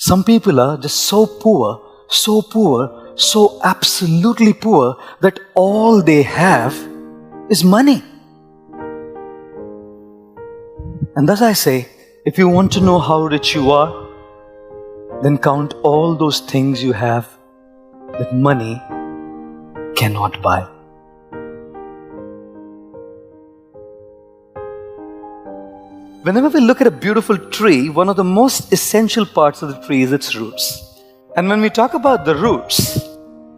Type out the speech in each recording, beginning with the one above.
Some people are just so poor, so absolutely poor that all they have is money. And thus I say, if you want to know how rich you are, then count all those things you have that money cannot buy. Whenever we look at a beautiful tree, one of the most essential parts of the tree is its roots. And when we talk about the roots,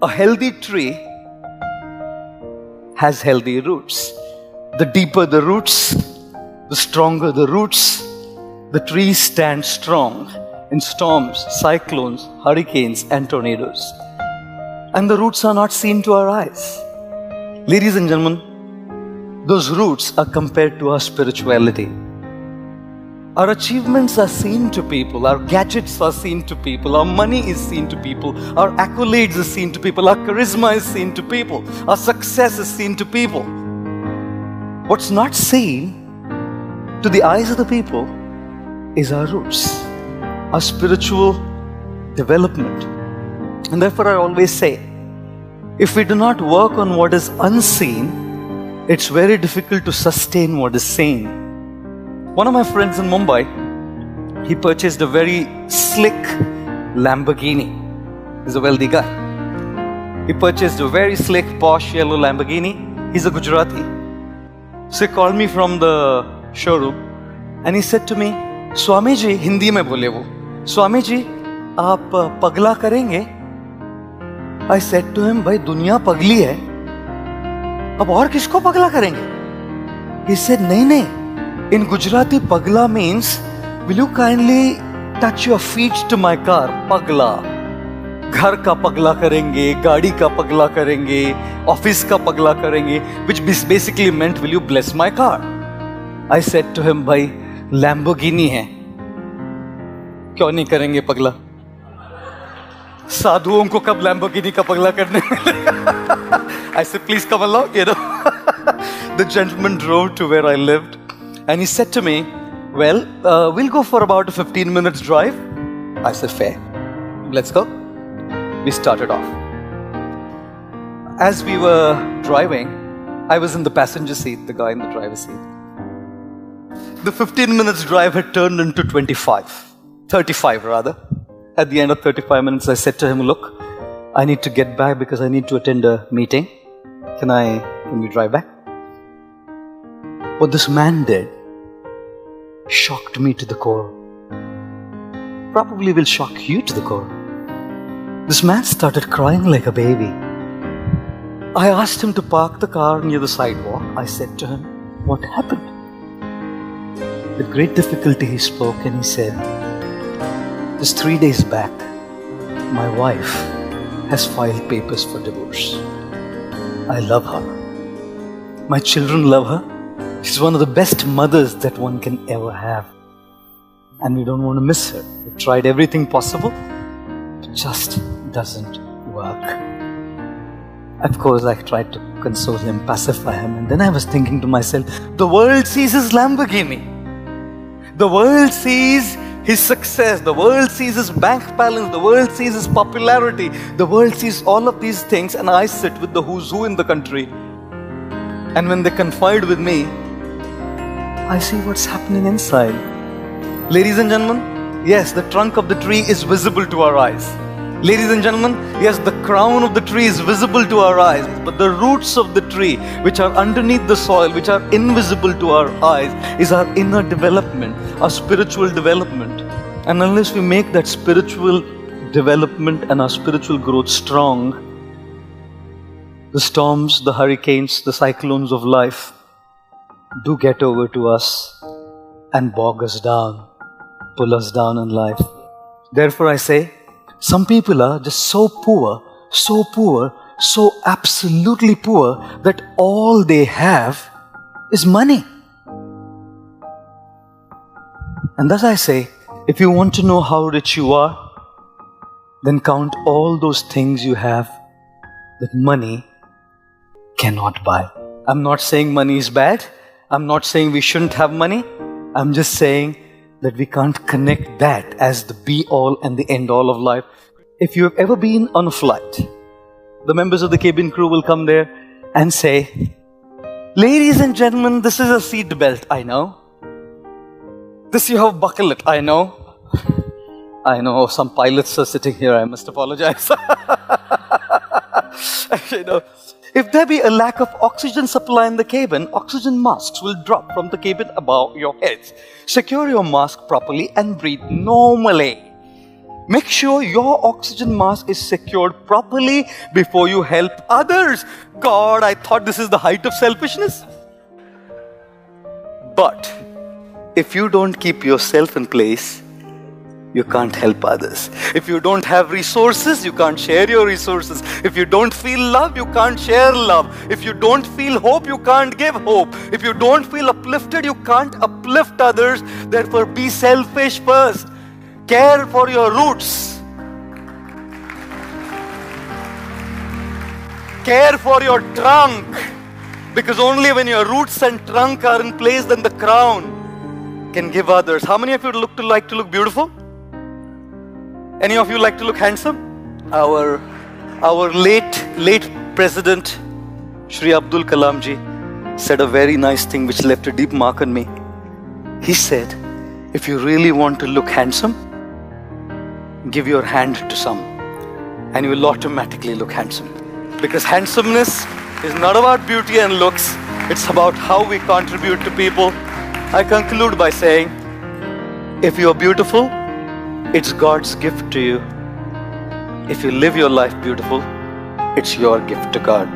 a healthy tree has healthy roots. The deeper the roots, the stronger the roots, the trees stand strong in storms, cyclones, hurricanes, and tornadoes. And the roots are not seen to our eyes. Ladies and gentlemen, those roots are compared to our spirituality. Our achievements are seen to people, our gadgets are seen to people, our money is seen to people, our accolades are seen to people, our charisma is seen to people, our success is seen to people. What's not seen to the eyes of the people is our roots, our spiritual development. And therefore I always say, if we do not work on what is unseen, it's very difficult to sustain what is seen. One of my friends in Mumbai, he purchased a very slick Lamborghini. He's a wealthy guy. He purchased a very slick, posh yellow Lamborghini. He's a Gujarati. So he called me from the showroom and he said to me, Swami ji, Hindi mein bole wo, Swami ji, aap pagla karenge? I said to him, bhai, duniya pagli hai. Ab aur kisko pagla karenge? He said, nahi. In Gujarati, pagla means, will you kindly touch your feet to my car? Pagla. Ghar ka pagla karenge, gaadi ka pagla karenge, office ka pagla karenge, which basically meant, will you bless my car? I said to him, bhai, Lamborghini hai. Kyun nahi karenge pagla? Sadhuon ko kab Lamborghini ka pagla karne milega? I said, please come along, you know. The gentleman drove to where I lived. And he said to me, well, we'll go for about a 15 minutes drive. I said, fair. Let's go. We started off. As we were driving, I was in the passenger seat, the guy in the driver's seat. The 15 minutes drive had turned into 35 rather. At the end of 35 minutes, I said to him, look, I need to get back because I need to attend a meeting. Can we drive back? What this man did shocked me to the core. Probably will shock you to the core. This man started crying like a baby. I asked him to park the car near the sidewalk. I said to him, what happened? With great difficulty he spoke and he said, just 3 days back, my wife has filed papers for divorce. I love her. My children love her. She's one of the best mothers that one can ever have. And we don't want to miss her. We've tried everything possible. It just doesn't work. Of course, I tried to console him, pacify him. And then I was thinking to myself, the world sees his Lamborghini. The world sees his success. The world sees his bank balance. The world sees his popularity. The world sees all of these things. And I sit with the who's who in the country. And when they confide with me, I see what's happening inside. Ladies and gentlemen, yes, the trunk of the tree is visible to our eyes. Ladies and gentlemen, yes, the crown of the tree is visible to our eyes. But the roots of the tree, which are underneath the soil, which are invisible to our eyes, is our inner development, our spiritual development. And unless we make that spiritual development and our spiritual growth strong, the storms, the hurricanes, the cyclones of life do get over to us and bog us down, pull us down in life. Therefore I say, some people are just so poor, so absolutely poor that all they have is money. And thus I say, if you want to know how rich you are, then count all those things you have that money cannot buy. I'm not saying money is bad. I'm not saying we shouldn't have money. I'm just saying that we can't connect that as the be-all and the end-all of life. If you have ever been on a flight, the members of the cabin crew will come there and say, "Ladies and gentlemen, this is a seat belt, I know. This you have buckle it, I know." I know some pilots are sitting here, I must apologize. You know, if there be a lack of oxygen supply in the cabin, oxygen masks will drop from the cabin above your heads. Secure your mask properly and breathe normally. Make sure your oxygen mask is secured properly before you help others. God, I thought this is the height of selfishness. But if you don't keep yourself in place, you can't help others. If you don't have resources, you can't share your resources. If you don't feel love, you can't share love. If you don't feel hope, you can't give hope. If you don't feel uplifted, you can't uplift others. Therefore, be selfish first. Care for your roots. Care for your trunk. Because only when your roots and trunk are in place, then the crown can give others. How many of you like to look beautiful? Any of you like to look handsome? Our late President Shri Abdul Kalam ji said a very nice thing which left a deep mark on me. He said, if you really want to look handsome, give your hand to some and you will automatically look handsome. Because handsomeness is not about beauty and looks, it's about how we contribute to people. I conclude by saying, if you are beautiful, it's God's gift to you. If you live your life beautiful, it's your gift to God.